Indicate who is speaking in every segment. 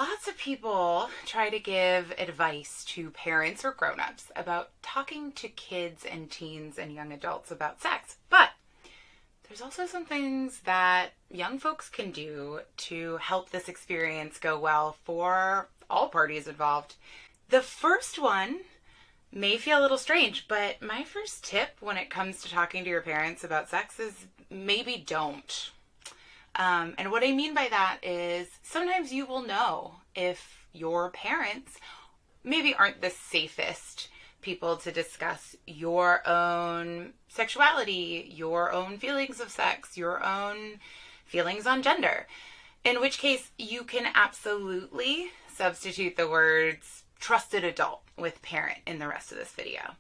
Speaker 1: Lots of people try to give advice to parents or grown-ups about talking to kids and teens and young adults about sex. But there's also some things that young folks can do to help this experience go well for all parties involved. The first one may feel a little strange, but my first tip when it comes to talking to your parents about sex is maybe don't. And what I mean by that is sometimes you will know if your parents maybe aren't the safest people to discuss your own sexuality, your own feelings of sex, your own feelings on gender. In which case, you can absolutely substitute the words trusted adult with parent in the rest of this video.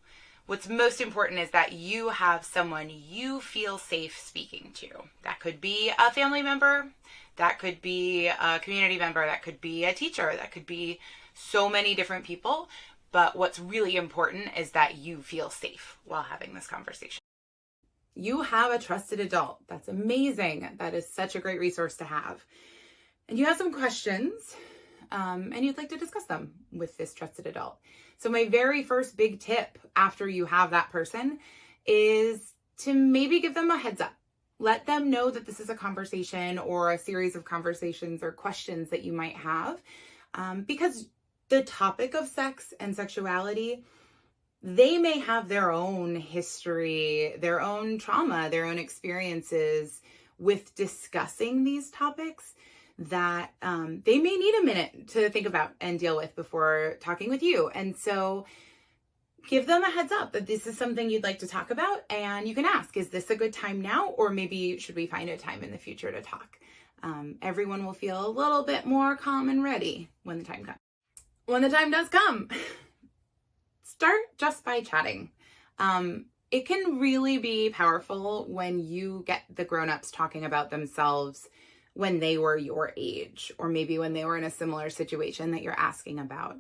Speaker 1: What's most important is that you have someone you feel safe speaking to. That could be a family member, that could be a community member, that could be a teacher, that could be so many different people. But what's really important is that you feel safe while having this conversation. You have a trusted adult. That's amazing. That is such a great resource to have. And you have some questions, and you'd like to discuss them with this trusted adult. So my very first big tip after you have that person is to maybe give them a heads up. Let them know that this is a conversation or a series of conversations or questions that you might have, because the topic of sex and sexuality, they may have their own history, their own trauma, their own experiences with discussing these topics that they may need a minute to think about and deal with before talking with you. And so give them a heads up that this is something you'd like to talk about, and you can ask, is this a good time now? Or maybe should we find a time in the future to talk? Everyone will feel a little bit more calm and ready when the time comes. When the time does come, start just by chatting. It can really be powerful when you get the grown-ups talking about themselves when they were your age, or maybe when they were in a similar situation that you're asking about.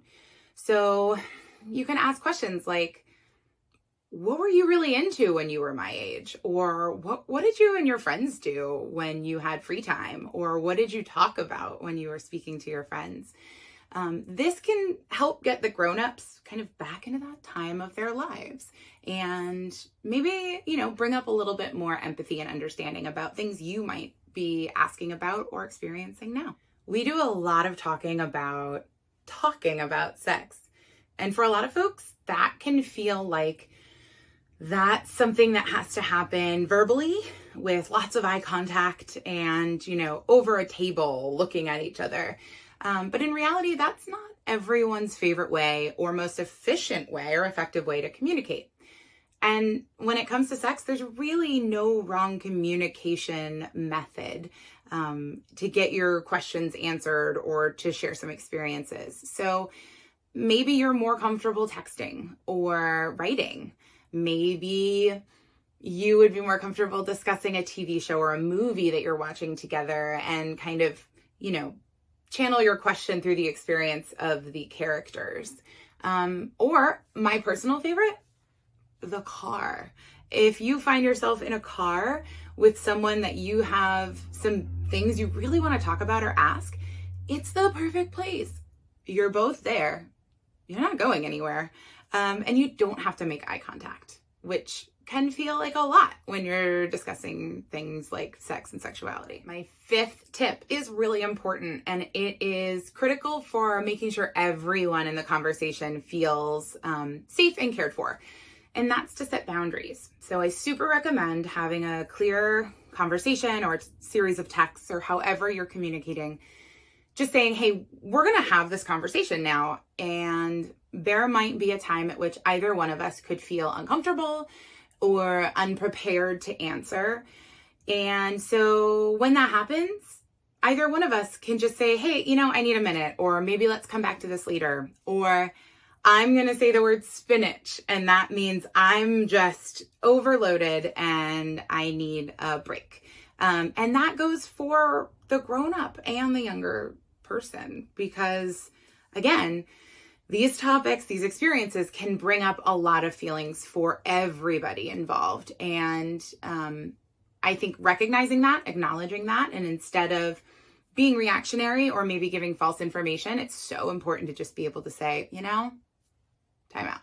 Speaker 1: So you can ask questions like, what were you really into when you were my age? Or what did you and your friends do when you had free time? Or what did you talk about when you were speaking to your friends? This can help get the grown-ups kind of back into that time of their lives and maybe, bring up a little bit more empathy and understanding about things you might be asking about or experiencing now. We do a lot of talking about sex. And for a lot of folks, that can feel like that's something that has to happen verbally with lots of eye contact and, over a table looking at each other. But in reality, that's not everyone's favorite way or most efficient way or effective way to communicate. And when it comes to sex, there's really no wrong communication method to get your questions answered or to share some experiences. So maybe you're more comfortable texting or writing. Maybe you would be more comfortable discussing a TV show or a movie that you're watching together and kind of, channel your question through the experience of the characters. Or my personal favorite, the car. If you find yourself in a car with someone that you have some things you really want to talk about or ask, it's the perfect place. You're both there. You're not going anywhere. And you don't have to make eye contact, which can feel like a lot when you're discussing things like sex and sexuality. My fifth tip is really important, and it is critical for making sure everyone in the conversation feels safe and cared for. And that's to set boundaries. So I super recommend having a clear conversation or a series of texts or however you're communicating, just saying, hey, we're going to have this conversation now. And there might be a time at which either one of us could feel uncomfortable or unprepared to answer. And so when that happens, either one of us can just say, hey, I need a minute, or maybe let's come back to this later, or I'm going to say the word spinach, and that means I'm just overloaded and I need a break. And that goes for the grown-up and the younger person, because again, these topics, these experiences can bring up a lot of feelings for everybody involved. And I think recognizing that, acknowledging that, and instead of being reactionary or maybe giving false information, it's so important to just be able to say, time out.